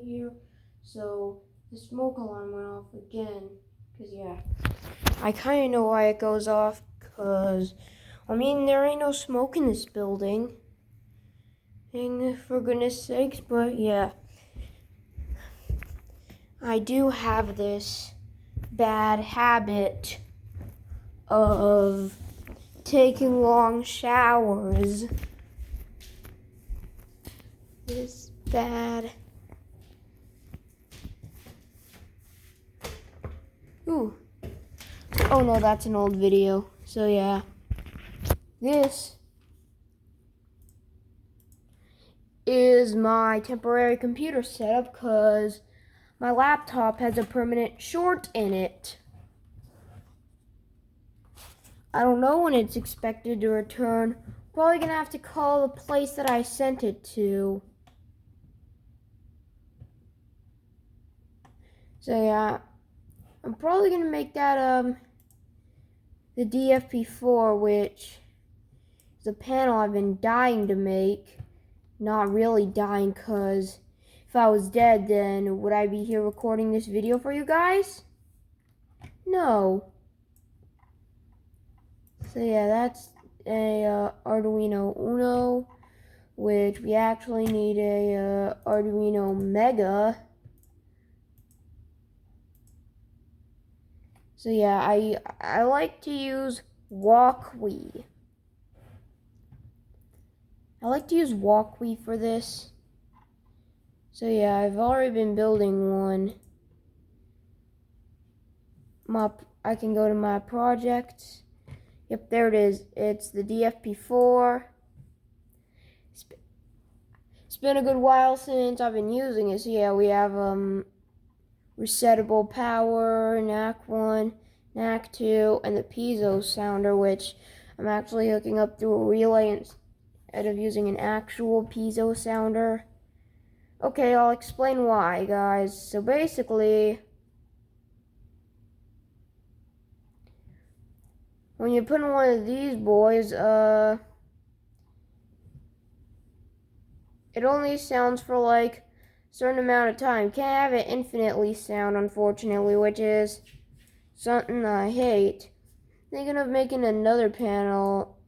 here. So the smoke alarm went off again. Because, yeah, I kind of know why it goes off. Because, I mean, there ain't no smoke in this building. For goodness sakes, but yeah. I do have this bad habit of taking long showers. This bad. Ooh. Oh no, that's an old video. So yeah. This is my temporary computer setup because my laptop has a permanent short in it. I don't know when it's expected to return. Probably gonna have to call the place that I sent it to. So yeah, I'm probably gonna make that the DFP4, which is a panel I've been dying to make. Not really dying, cause if I was dead, then would I be here recording this video for you guys? No. So yeah, that's a Arduino Uno, which we actually need a Arduino Mega. So yeah, I like to use Walkwi. I like to use Walkwi for this. So yeah, I've already been building one. I can go to my projects. Yep, there it is. It's the DFP4. It's been a good while since I've been using it. So yeah, we have resettable power, NAC 1, NAC 2, and the piezo sounder, which I'm actually hooking up through a relay instead of using an actual piezo sounder. Okay, I'll explain why, guys. So basically, when you put in one of these boys, it only sounds for like a certain amount of time. Can't have it infinitely sound, unfortunately, which is something I hate. Thinking of making another panel,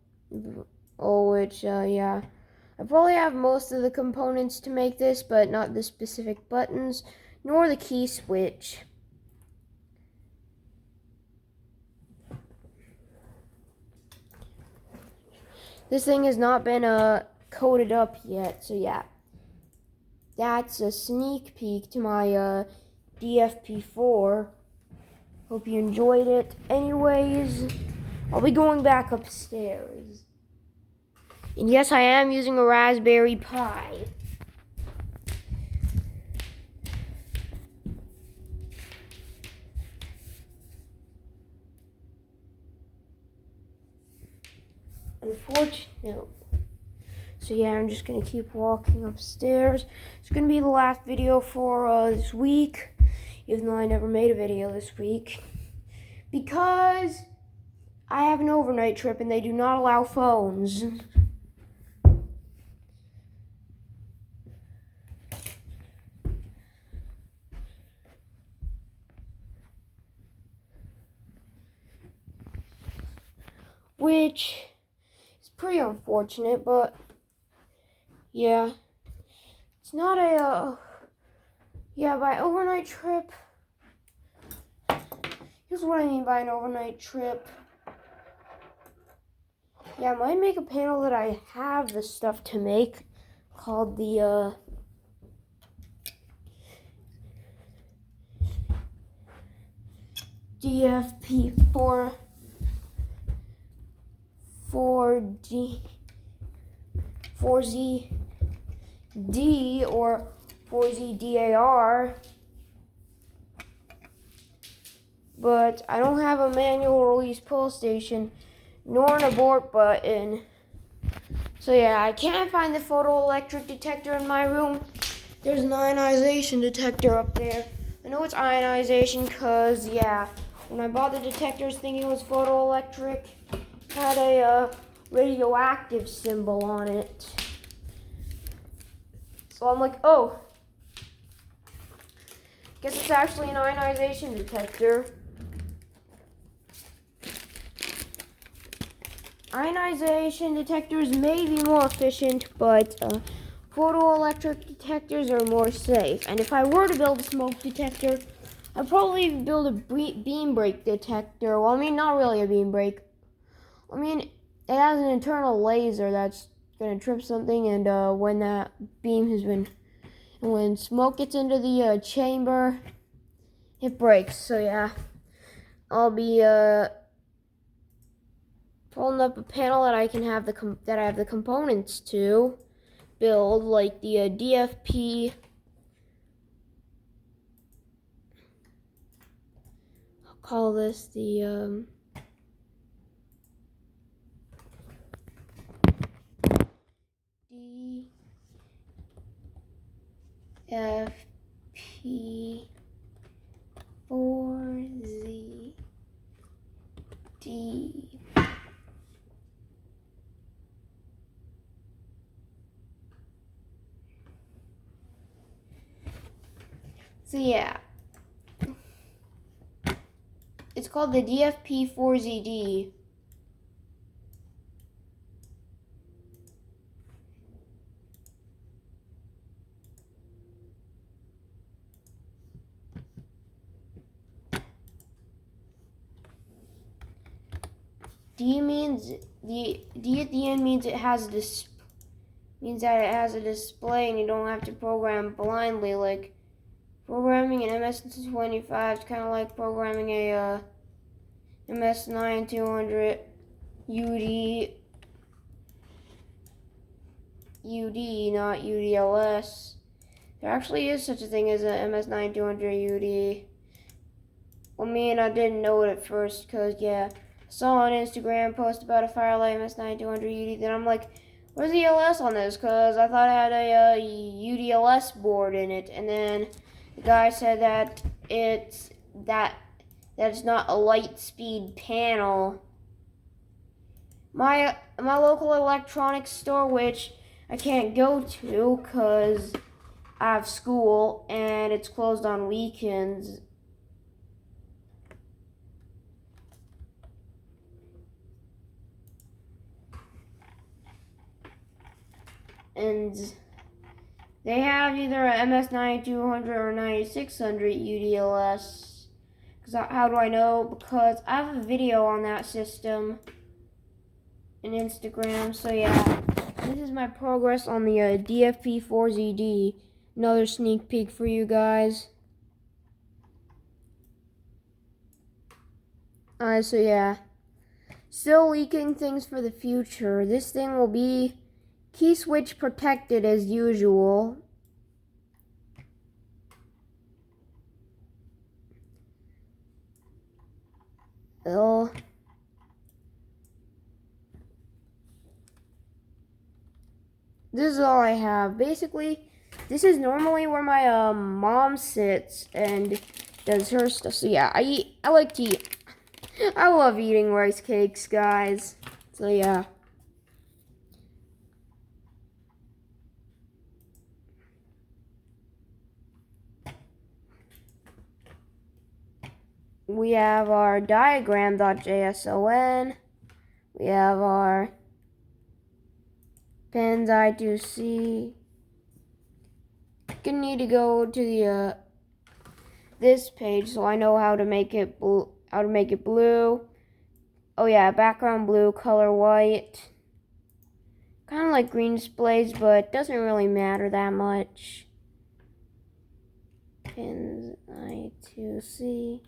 which, yeah. I probably have most of the components to make this, but not the specific buttons, nor the key switch. This thing has not been coated up yet, so yeah. That's a sneak peek to my DFP4. Hope you enjoyed it. Anyways, I'll be going back upstairs. And yes, I am using a Raspberry Pi. Unfortunately. So yeah, I'm just going to keep walking upstairs. It's going to be the last video for this week, even though I never made a video this week. Because I have an overnight trip and they do not allow phones. Which is pretty unfortunate, but yeah. It's not a, yeah, by overnight trip. Here's what I mean by an overnight trip. Yeah, I might make a panel that I have the stuff to make called the, DFP4 4ZD or 4ZDAR, but I don't have a manual release pull station nor an abort button. So yeah, I can't find the photoelectric detector in my room. There's an ionization detector up there. I know it's ionization because, yeah, when I bought the detectors thinking it was photoelectric, it had a radioactive symbol on it. So I'm like, oh, Guess it's actually an ionization detector. Ionization detectors may be more efficient, but photoelectric detectors are more safe. And if I were to build a smoke detector, I'd probably build a beam break detector. Well, I mean, not really a beam break. I mean, it has an internal laser that's going to trip something, and when that beam has been... when smoke gets into the chamber, it breaks. So yeah, I'll be pulling up a panel that I can have that I have the components to build, like the DFP. I'll call this the DFP 4ZD. So yeah, it's called the DFP 4ZD. D at the end means it has means that it has a display and you don't have to program blindly. Like programming an MS-25 is kind of like programming a MS-9200 UD, not UDLS. There actually is such a thing as a MS-9200 UD. Well, me and I didn't know it at first because, yeah, I saw on Instagram post about a Firelight MS-9200 UD. Then I'm like, where's the LS on this? Because I thought it had a UDLS board in it. And then the guy said that it's not a light speed panel. My local electronics store, which I can't go to because I have school and it's closed on weekends. And they have either a MS-9200 or 9600 UDLS. How do I know? Because I have a video on that system in Instagram. So yeah, this is my progress on the DFP4ZD. Another sneak peek for you guys. So yeah, still leaking things for the future. This thing will be key switch protected as usual. This is all I have. Basically, this is normally where my mom sits and does her stuff. So yeah, I like to eat. I love eating rice cakes, guys. So yeah. We have our diagram.json. We have our pins I2C. Gonna need to go to the this page so I know how to make it blue. Oh yeah, background blue, color white. Kind of like green displays, but doesn't really matter that much. Pins I2C.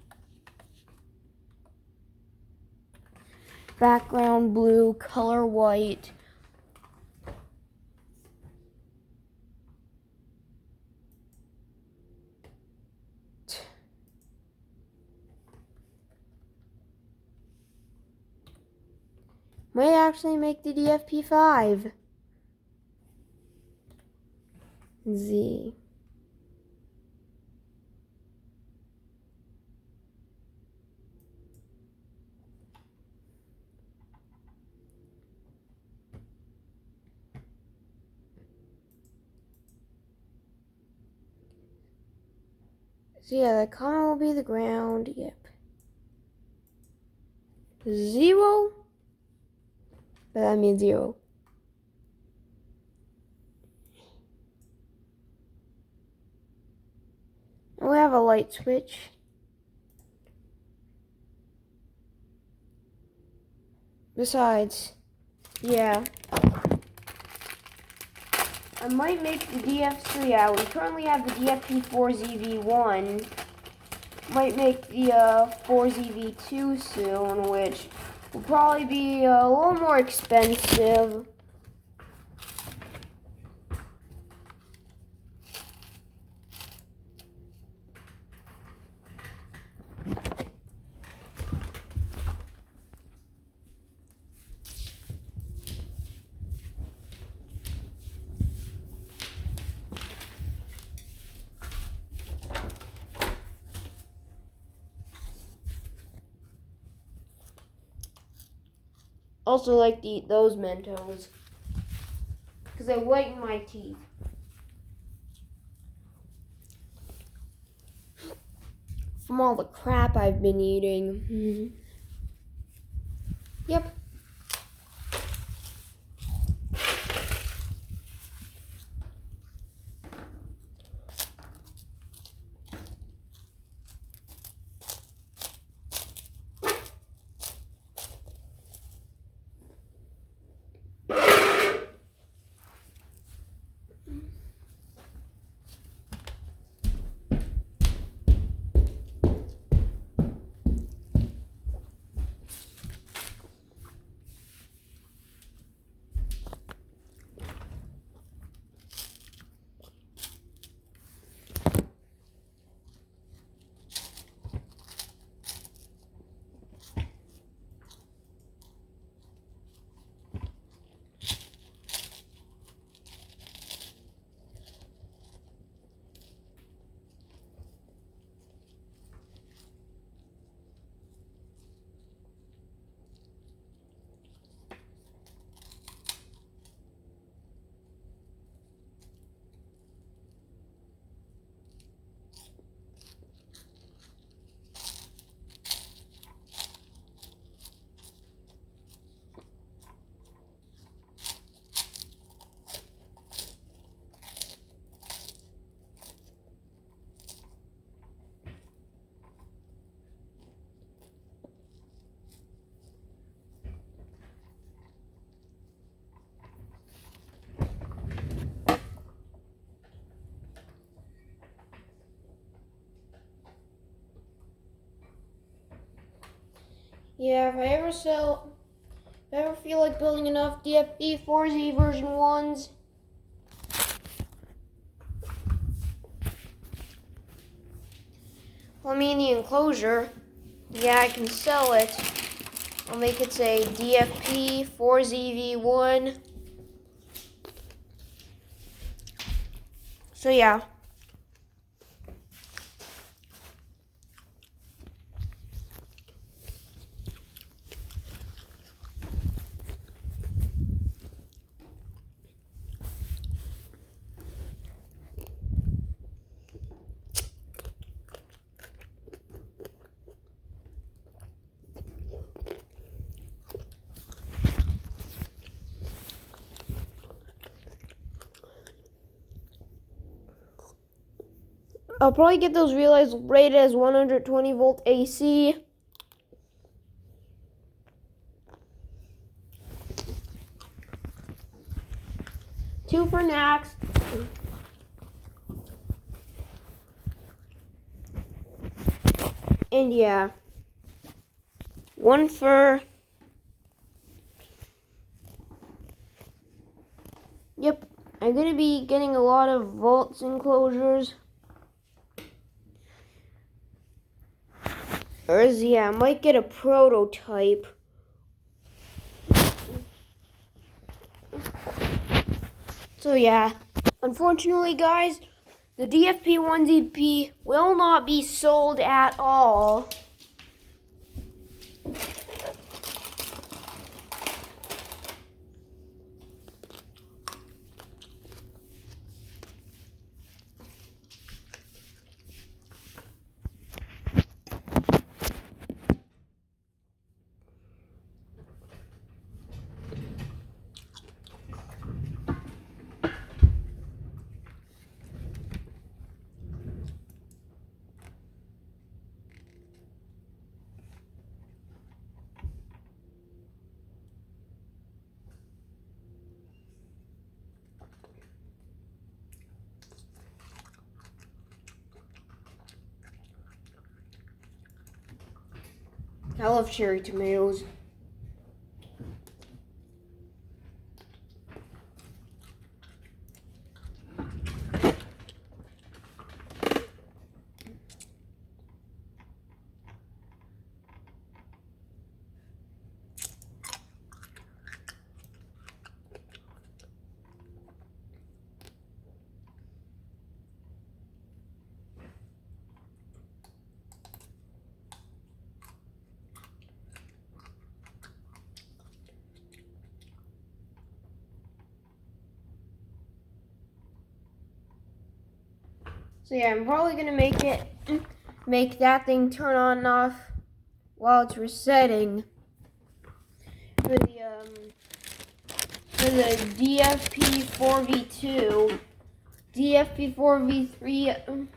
Background blue, color white. Might actually make the DFP5. Z. So yeah, the comma will be the ground. Yep. 0. But that means 0. And we have a light switch. Besides, yeah. I might make the DF3. Yeah, we currently have the DFP4ZV1. Might make the 4ZV2 soon, which will probably be a little more expensive. Also like to eat those Mentos because they whiten my teeth. From all the crap I've been eating. Yep. Yeah, if I ever feel like building enough DFB4Z version 1s, well, I mean the enclosure, yeah, I can sell it. I'll make it say DFP4ZV1. So yeah. I'll probably get those relays rated as 120 volt AC. Two for Nax. And yeah. One for... Yep. I'm going to be getting a lot of volts enclosures. Or yeah, I might get a prototype. So yeah. Unfortunately, guys, the DFP1ZP will not be sold at all. I love cherry tomatoes. So yeah, I'm probably gonna make that thing turn on and off while it's resetting for the DFP 4v2, DFP 4v3.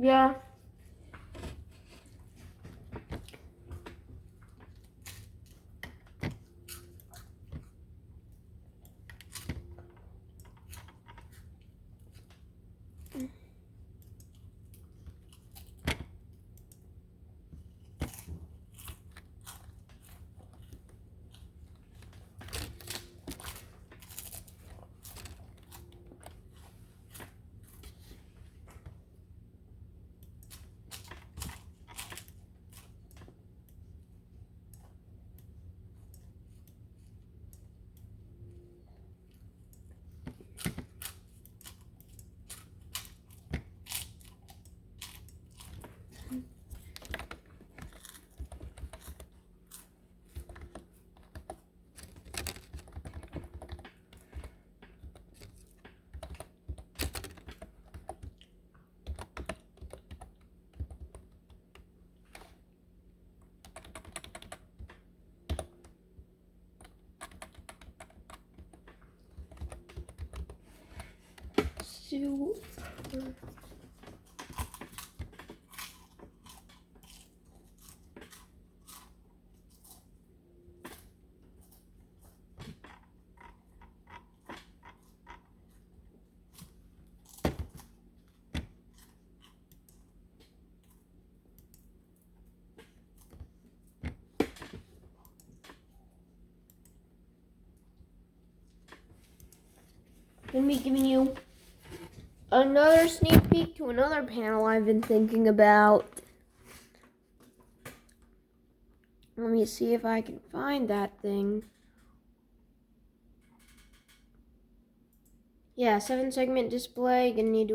Yeah. Super. Gonna be giving you another sneak peek to another panel I've been thinking about. Let me see if I can find that thing. Yeah, 7-segment display. Gonna need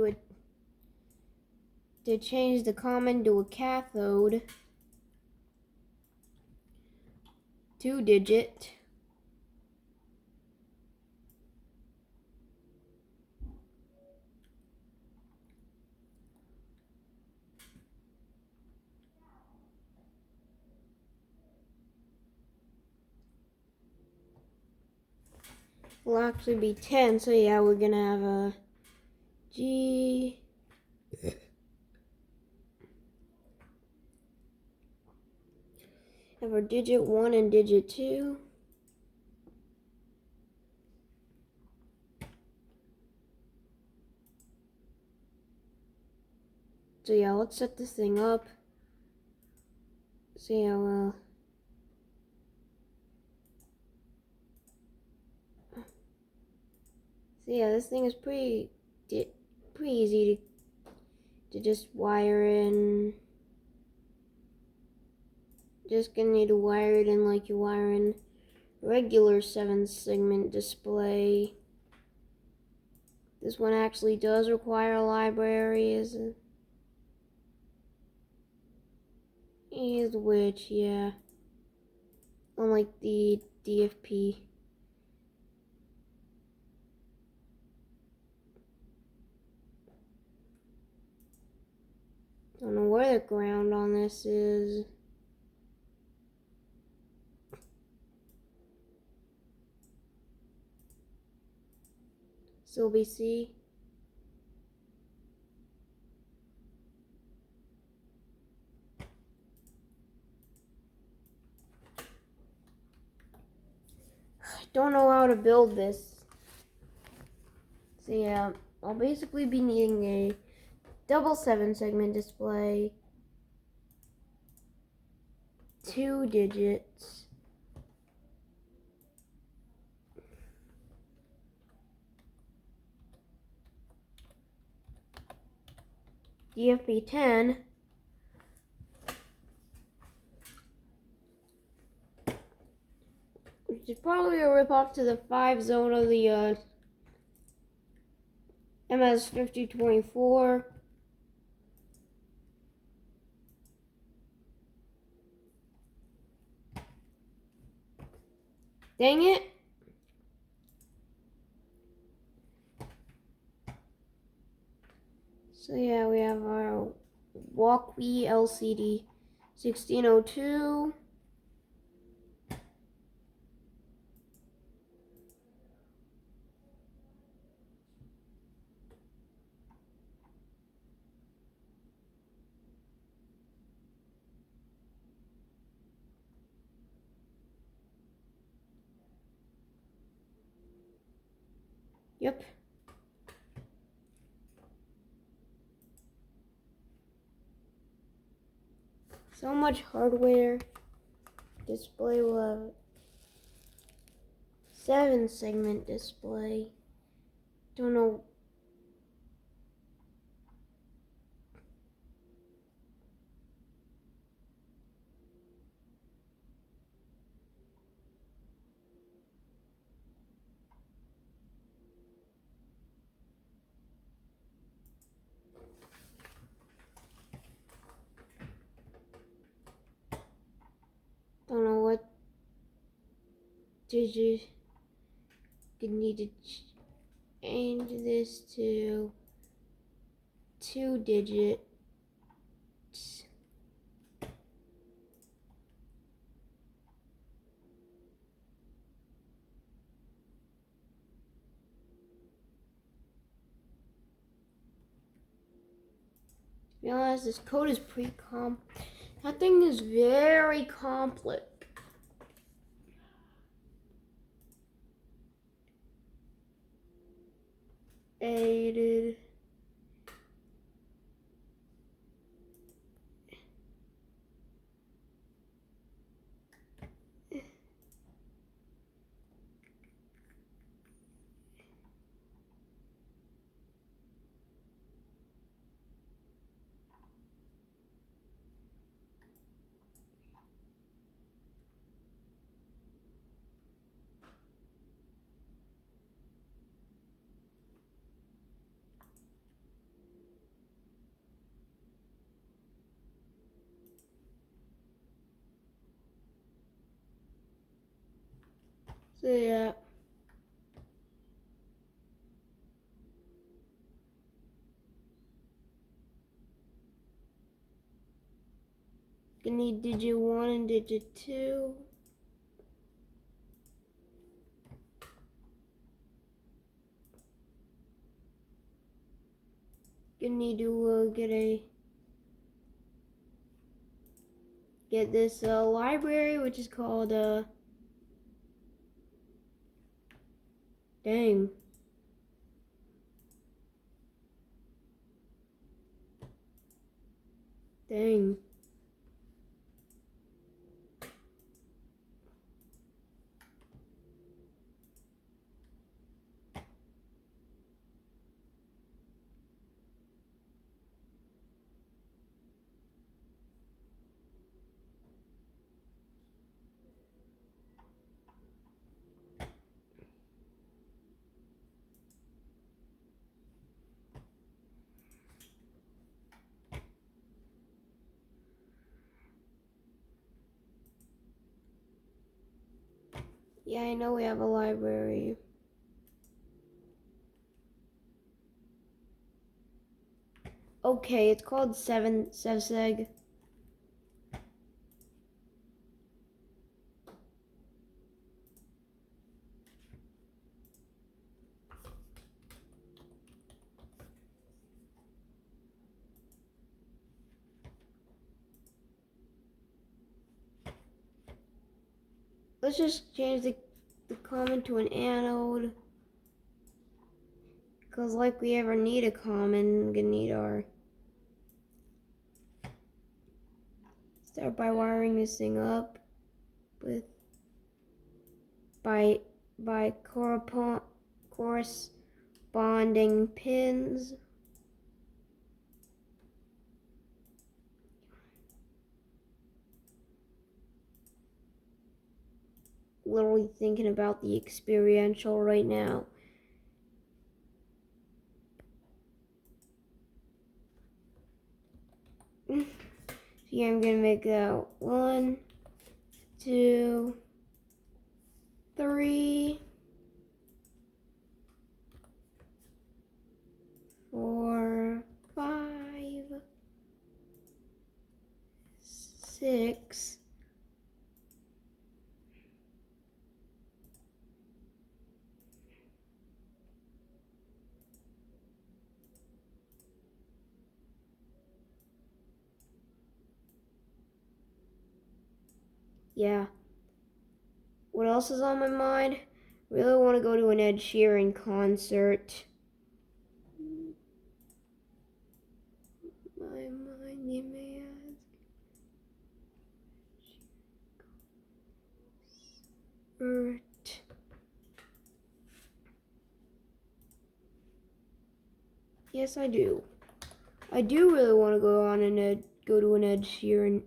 to change the common to a cathode. 2-digit. Will actually be 10, so yeah, we're gonna have a G. Have our digit 1 and digit 2. So yeah, let's set this thing up. See how well. So yeah, this thing is pretty easy to just wire in. Just gonna need to wire it in like you wire in regular 7-segment display. This one actually does require a library, is which, yeah. Unlike the DFP. Don't know where the ground on this is. Still BC. I don't know how to build this. So yeah, I'll basically be needing a double 7-segment display, 2 digits, DFP10, which is probably a ripoff to the 5 zone of the MS5024. Dang it! So yeah, we have our Walkway LCD 1602. Yep. So much hardware. Display will have 7-segment display. Don't know. Don't know what digit. You need to change this to 2 digits. To be honest, this code is pretty that thing is very complex. Aided. So yeah. You need digit 1 and digit 2. You need to get this library, which is called dang. Dang. Yeah, I know we have a library. Okay, it's called Sevseg. Let's just change the common to an anode. Because like we ever need a common, we're gonna need our... Start by wiring this thing up with... by corresponding pins. Literally thinking about the experiential right now. Yeah, I'm gonna make that 1, 2, 3, 4, 5, 6. Yeah. What else is on my mind? Really want to go to an Ed Sheeran concert. My mind, you may ask. Yes, I do. I do really want to go to an Ed Sheeran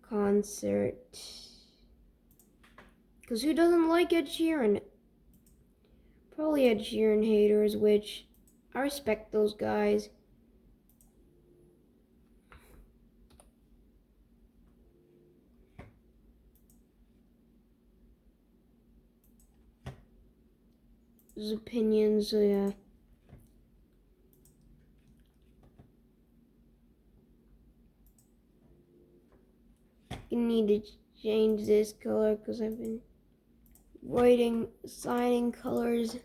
concert. Because who doesn't like Ed Sheeran? Probably Ed Sheeran haters, which I respect those guys. His opinions, so yeah. You need to change this color because I've been assigning colors.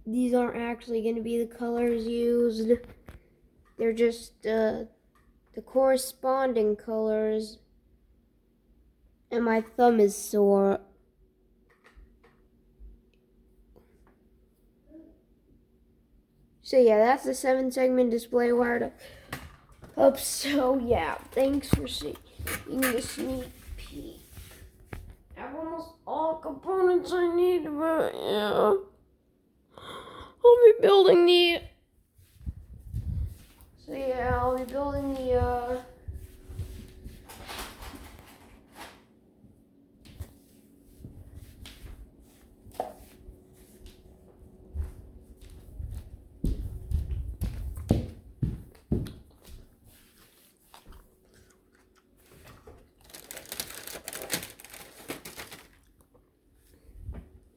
These aren't actually going to be the colors used. They're just the corresponding colors. And my thumb is sore. So yeah, that's the 7-segment display wired up. So yeah, thanks for seeing the sneak peek. I have almost all components I need, but yeah. I'll be building the... So yeah, I'll be building the,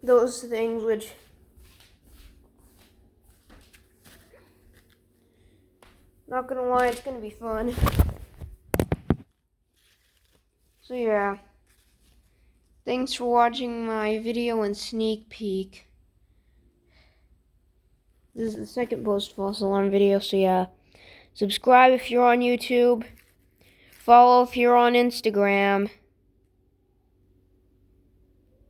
those things, which... Not gonna lie, it's gonna be fun. So yeah. Thanks for watching my video and sneak peek. This is the second post-false alarm video, so yeah. Subscribe if you're on YouTube. Follow if you're on Instagram.